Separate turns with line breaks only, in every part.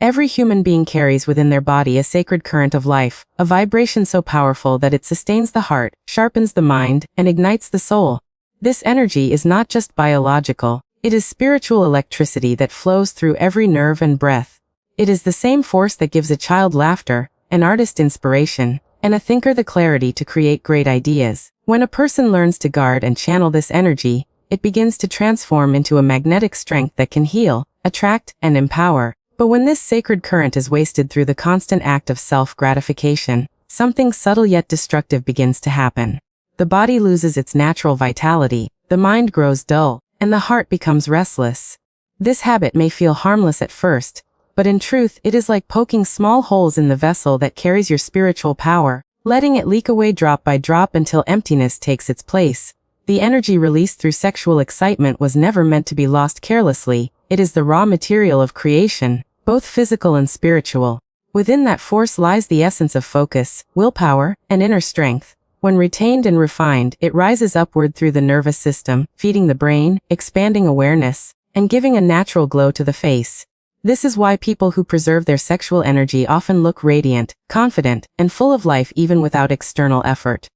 Every human being carries within their body a sacred current of life, a vibration so powerful that it sustains the heart, sharpens the mind, and ignites the soul. This energy is not just biological, it is spiritual electricity that flows through every nerve and breath. It is the same force that gives a child laughter, an artist inspiration, and a thinker the clarity to create great ideas. When a person learns to guard and channel this energy, it begins to transform into a magnetic strength that can heal, attract, and empower. But when this sacred current is wasted through the constant act of self-gratification, something subtle yet destructive begins to happen. The body loses its natural vitality, the mind grows dull, and the heart becomes restless. This habit may feel harmless at first, but in truth it is like poking small holes in the vessel that carries your spiritual power, letting it leak away drop by drop until emptiness takes its place. The energy released through sexual excitement was never meant to be lost carelessly. It is the raw material of creation, both physical and spiritual. Within that force lies the essence of focus, willpower, and inner strength. When retained and refined, it rises upward through the nervous system, feeding the brain, expanding awareness, and giving a natural glow to the face. This is why people who preserve their sexual energy often look radiant, confident, and full of life even without external effort.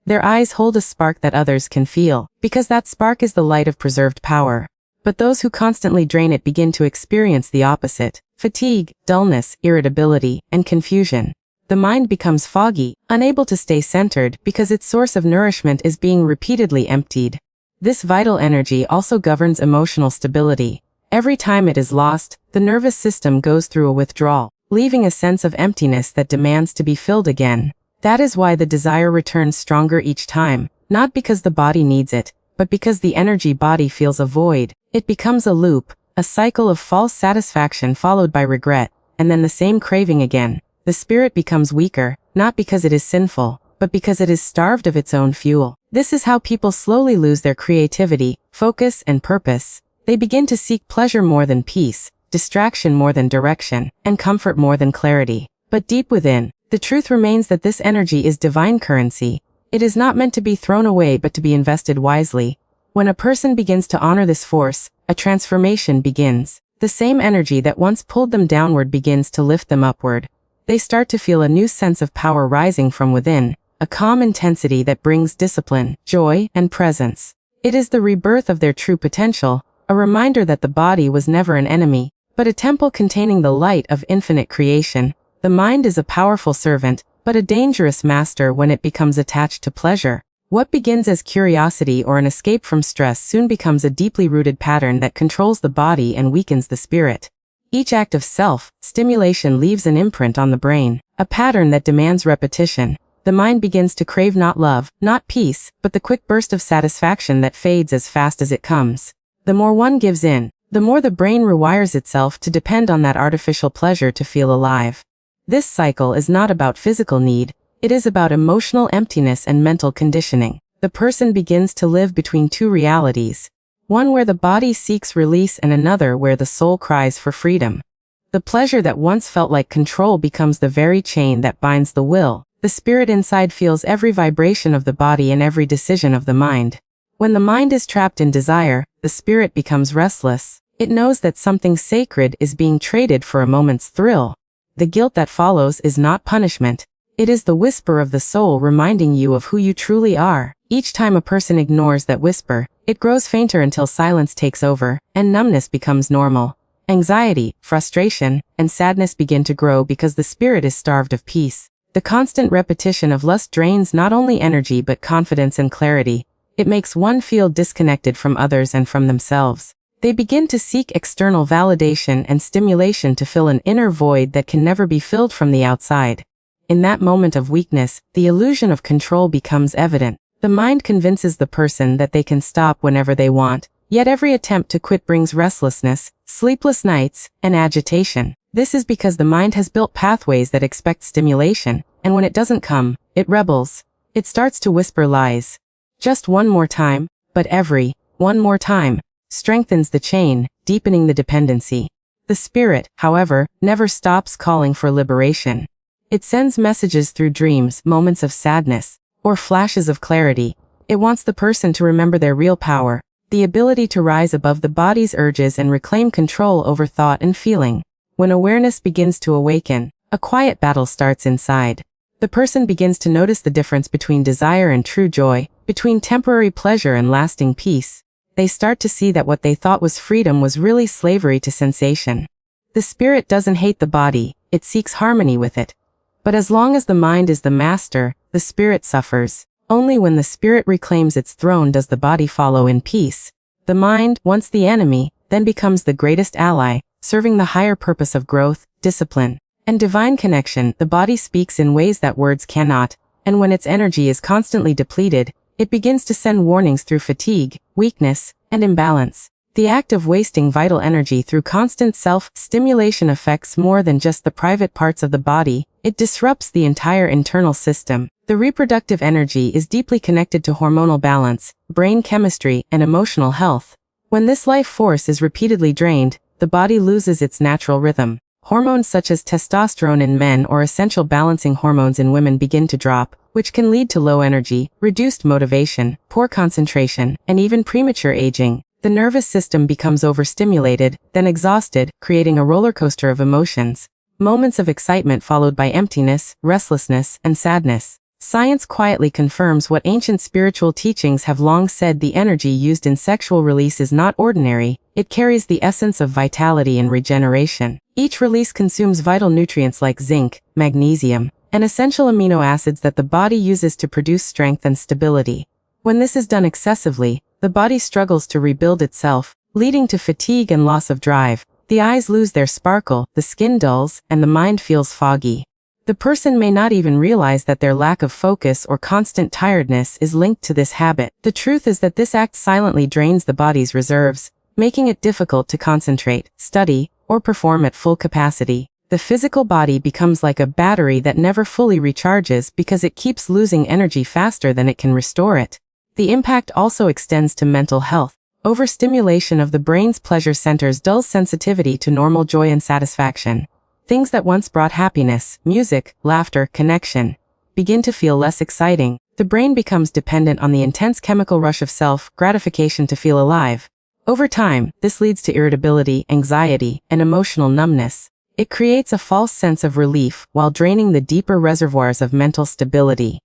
Their eyes hold a spark that others can feel, because that spark is the light of preserved power. But those who constantly drain it begin to experience the opposite: fatigue, dullness, irritability, and confusion. The mind becomes foggy, unable to stay centered because its source of nourishment is being repeatedly emptied. This vital energy also governs emotional stability. Every time it is lost, the nervous system goes through a withdrawal, leaving a sense of emptiness that demands to be filled again. That is why the desire returns stronger each time, not because the body needs it, but because the energy body feels a void. It becomes a loop, a cycle of false satisfaction followed by regret, and then the same craving again. The spirit becomes weaker, not because it is sinful, but because it is starved of its own fuel. This is how people slowly lose their creativity, focus, and purpose. They begin to seek pleasure more than peace, distraction more than direction, and comfort more than clarity. But deep within, the truth remains that this energy is divine currency. It is not meant to be thrown away but to be invested wisely. When a person begins to honor this force, a transformation begins. The same energy that once pulled them downward begins to lift them upward. They start to feel a new sense of power rising from within, a calm intensity that brings discipline, joy, and presence. It is the rebirth of their true potential, a reminder that the body was never an enemy, but a temple containing the light of infinite creation. The mind is a powerful servant, but a dangerous master when it becomes attached to pleasure. What begins as curiosity or an escape from stress soon becomes a deeply rooted pattern that controls the body and weakens the spirit. Each act of self-stimulation leaves an imprint on the brain, a pattern that demands repetition. The mind begins to crave not love, not peace, but the quick burst of satisfaction that fades as fast as it comes. The more one gives in, the more the brain rewires itself to depend on that artificial pleasure to feel alive. This cycle is not about physical need, it is about emotional emptiness and mental conditioning. The person begins to live between two realities, one where the body seeks release and another where the soul cries for freedom. The pleasure that once felt like control becomes the very chain that binds the will. The spirit inside feels every vibration of the body and every decision of the mind. When the mind is trapped in desire, the spirit becomes restless. It knows that something sacred is being traded for a moment's thrill. The guilt that follows is not punishment. It is the whisper of the soul reminding you of who you truly are. Each time a person ignores that whisper, it grows fainter until silence takes over, and numbness becomes normal. Anxiety, frustration, and sadness begin to grow because the spirit is starved of peace. The constant repetition of lust drains not only energy but confidence and clarity. It makes one feel disconnected from others and from themselves. They begin to seek external validation and stimulation to fill an inner void that can never be filled from the outside. In that moment of weakness, the illusion of control becomes evident. The mind convinces the person that they can stop whenever they want, yet every attempt to quit brings restlessness, sleepless nights, and agitation. This is because the mind has built pathways that expect stimulation, and when it doesn't come, it rebels. It starts to whisper lies. Just one more time, but every one more time strengthens the chain, deepening the dependency. The spirit, however, never stops calling for liberation. It sends messages through dreams, moments of sadness, or flashes of clarity. It wants the person to remember their real power, the ability to rise above the body's urges and reclaim control over thought and feeling. When awareness begins to awaken, a quiet battle starts inside. The person begins to notice the difference between desire and true joy, between temporary pleasure and lasting peace. They start to see that what they thought was freedom was really slavery to sensation. The spirit doesn't hate the body, it seeks harmony with it. But as long as the mind is the master, the spirit suffers. Only when the spirit reclaims its throne does the body follow in peace. The mind, once the enemy, then becomes the greatest ally, serving the higher purpose of growth, discipline, and divine connection. The body speaks in ways that words cannot, and when its energy is constantly depleted, it begins to send warnings through fatigue, weakness, and imbalance. The act of wasting vital energy through constant self-stimulation affects more than just the private parts of the body, it disrupts the entire internal system. The reproductive energy is deeply connected to hormonal balance, brain chemistry, and emotional health. When this life force is repeatedly drained, the body loses its natural rhythm. Hormones such as testosterone in men or essential balancing hormones in women begin to drop, which can lead to low energy, reduced motivation, poor concentration, and even premature aging. The nervous system becomes overstimulated, then exhausted, creating a roller coaster of emotions. Moments of excitement followed by emptiness, restlessness, and sadness. Science quietly confirms what ancient spiritual teachings have long said: the energy used in sexual release is not ordinary, it carries the essence of vitality and regeneration. Each release consumes vital nutrients like zinc, magnesium, and essential amino acids that the body uses to produce strength and stability. When this is done excessively, the body struggles to rebuild itself, leading to fatigue and loss of drive. The eyes lose their sparkle, the skin dulls, and the mind feels foggy. The person may not even realize that their lack of focus or constant tiredness is linked to this habit. The truth is that this act silently drains the body's reserves, making it difficult to concentrate, study, or perform at full capacity. The physical body becomes like a battery that never fully recharges because it keeps losing energy faster than it can restore it. The impact also extends to mental health. Overstimulation of the brain's pleasure centers dulls sensitivity to normal joy and satisfaction. Things that once brought happiness, music, laughter, connection, begin to feel less exciting. The brain becomes dependent on the intense chemical rush of self-gratification to feel alive. Over time, this leads to irritability, anxiety, and emotional numbness. It creates a false sense of relief while draining the deeper reservoirs of mental stability.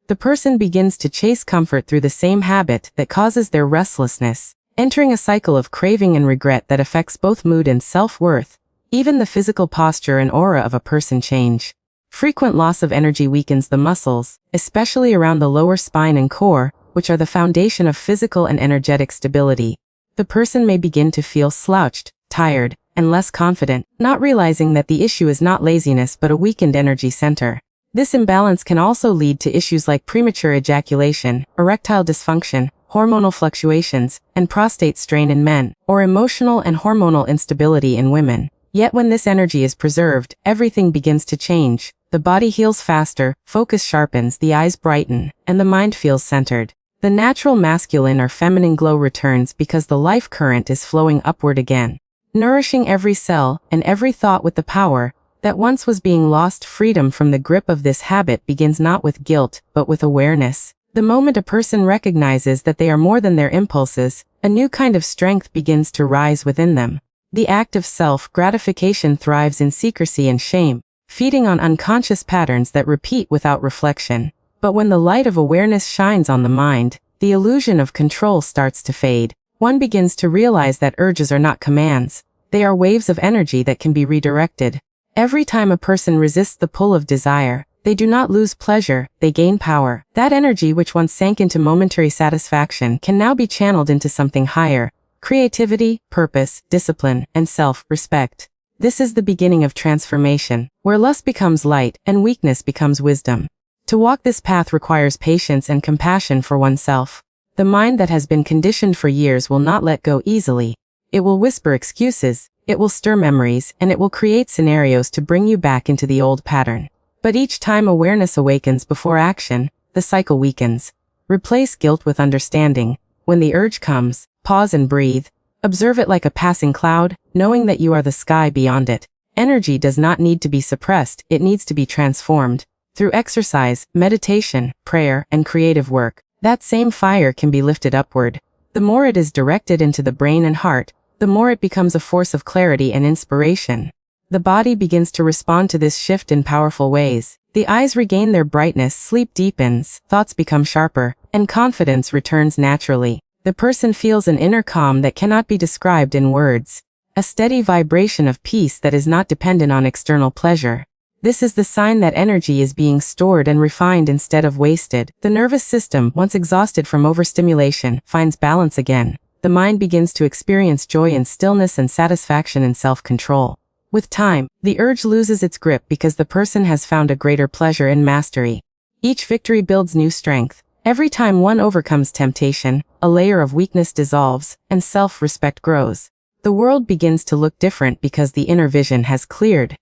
The person begins to chase comfort through the same habit that causes their restlessness, entering a cycle of craving and regret that affects both mood and self-worth. Even the physical posture and aura of a person change. Frequent loss of energy weakens the muscles, especially around the lower spine and core, which are the foundation of physical and energetic stability. The person may begin to feel slouched, tired, and less confident, not realizing that the issue is not laziness but a weakened energy center. This imbalance can also lead to issues like premature ejaculation, erectile dysfunction, hormonal fluctuations, and prostate strain in men, or emotional and hormonal instability in women. Yet when this energy is preserved, everything begins to change. The body heals faster, focus sharpens, the eyes brighten, and the mind feels centered. The natural masculine or feminine glow returns because the life current is flowing upward again, nourishing every cell and every thought with the power that once was being lost. Freedom from the grip of this habit begins not with guilt, but with awareness. The moment a person recognizes that they are more than their impulses, a new kind of strength begins to rise within them. The act of self-gratification thrives in secrecy and shame, feeding on unconscious patterns that repeat without reflection. But when the light of awareness shines on the mind, the illusion of control starts to fade. One begins to realize that urges are not commands. They are waves of energy that can be redirected. Every time a person resists the pull of desire, they do not lose pleasure, they gain power. That energy which once sank into momentary satisfaction can now be channeled into something higher. Creativity, purpose, discipline, and self-respect. This is the beginning of transformation, where lust becomes light and weakness becomes wisdom. To walk this path requires patience and compassion for oneself. The mind that has been conditioned for years will not let go easily. It will whisper excuses, it will stir memories, and it will create scenarios to bring you back into the old pattern. But each time awareness awakens before action, the cycle weakens. Replace guilt with understanding. When the urge comes, pause and breathe. Observe it like a passing cloud, knowing that you are the sky beyond it. Energy does not need to be suppressed, it needs to be transformed. Through exercise, meditation, prayer, and creative work, that same fire can be lifted upward. The more it is directed into the brain and heart, the more it becomes a force of clarity and inspiration. The body begins to respond to this shift in powerful ways. The eyes regain their brightness, sleep deepens, thoughts become sharper, and confidence returns naturally. The person feels an inner calm that cannot be described in words. A steady vibration of peace that is not dependent on external pleasure. This is the sign that energy is being stored and refined instead of wasted. The nervous system, once exhausted from overstimulation, finds balance again. The mind begins to experience joy in stillness and satisfaction in self-control. With time, the urge loses its grip because the person has found a greater pleasure in mastery. Each victory builds new strength. Every time one overcomes temptation, a layer of weakness dissolves, and self-respect grows. The world begins to look different because the inner vision has cleared.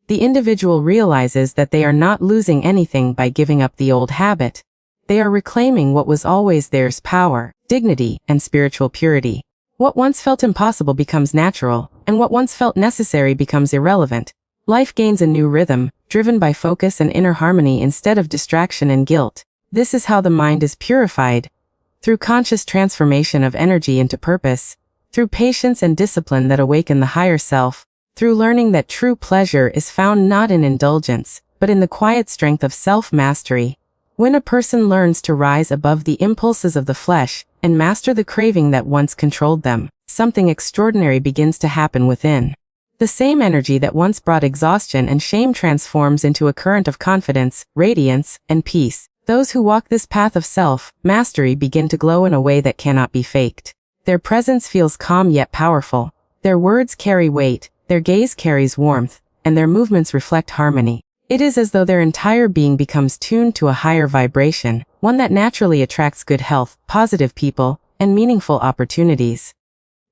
The individual realizes that they are not losing anything by giving up the old habit. They are reclaiming what was always theirs: power, dignity, and spiritual purity. What once felt impossible becomes natural, and what once felt necessary becomes irrelevant. Life gains a new rhythm, driven by focus and inner harmony instead of distraction and guilt. This is how the mind is purified. Through conscious transformation of energy into purpose, through patience and discipline that awaken the higher self, through learning that true pleasure is found not in indulgence, but in the quiet strength of self-mastery. When a person learns to rise above the impulses of the flesh and master the craving that once controlled them, something extraordinary begins to happen within. The same energy that once brought exhaustion and shame transforms into a current of confidence, radiance, and peace. Those who walk this path of self-mastery begin to glow in a way that cannot be faked. Their presence feels calm yet powerful. Their words carry weight, their gaze carries warmth, and their movements reflect harmony. It is as though their entire being becomes tuned to a higher vibration, one that naturally attracts good health, positive people, and meaningful opportunities.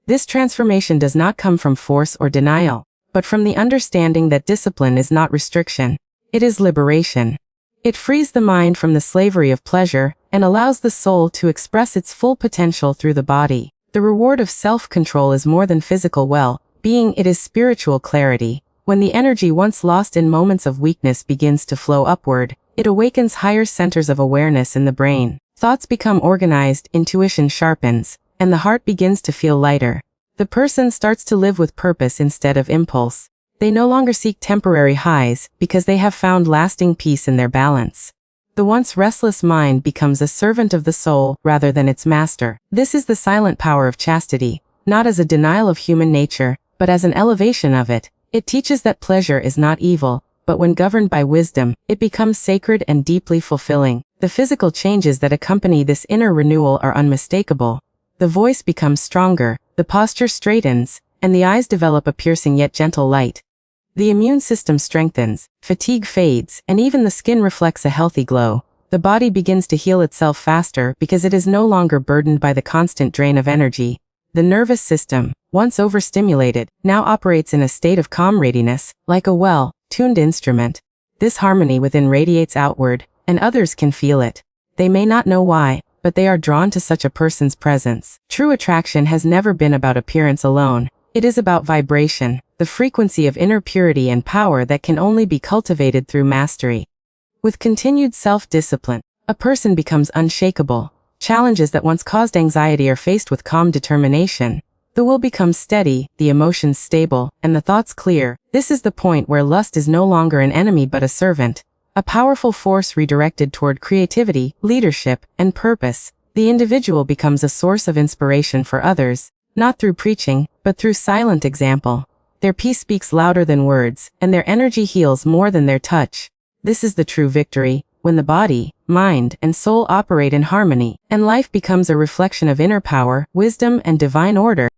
This transformation does not come from force or denial, but from the understanding that discipline is not restriction. It is liberation. It frees the mind from the slavery of pleasure and allows the soul to express its full potential through the body. The reward of self-control is more than physical well-being, it is spiritual clarity. When the energy once lost in moments of weakness begins to flow upward, it awakens higher centers of awareness in the brain. Thoughts become organized, intuition sharpens, and the heart begins to feel lighter. The person starts to live with purpose instead of impulse. They no longer seek temporary highs because they have found lasting peace in their balance. The once restless mind becomes a servant of the soul rather than its master. This is the silent power of chastity, not as a denial of human nature, but as an elevation of it. It teaches that pleasure is not evil, but when governed by wisdom, it becomes sacred and deeply fulfilling. The physical changes that accompany this inner renewal are unmistakable. The voice becomes stronger, the posture straightens, and the eyes develop a piercing yet gentle light. The immune system strengthens, fatigue fades, and even the skin reflects a healthy glow. The body begins to heal itself faster because it is no longer burdened by the constant drain of energy. The nervous system, once overstimulated, now operates in a state of calm readiness, like a well-tuned instrument. This harmony within radiates outward, and others can feel it. They may not know why, but they are drawn to such a person's presence. True attraction has never been about appearance alone. It is about vibration, the frequency of inner purity and power that can only be cultivated through mastery. With continued self-discipline, a person becomes unshakable. Challenges that once caused anxiety are faced with calm determination. The will becomes steady, the emotions stable, and the thoughts clear. This is the point where lust is no longer an enemy but a servant, a powerful force redirected toward creativity, leadership, and purpose. The individual becomes a source of inspiration for others, not through preaching, but through silent example. Their peace speaks louder than words, and their energy heals more than their touch. This is the true victory, when the body, mind, and soul operate in harmony, and life becomes a reflection of inner power, wisdom, and divine order.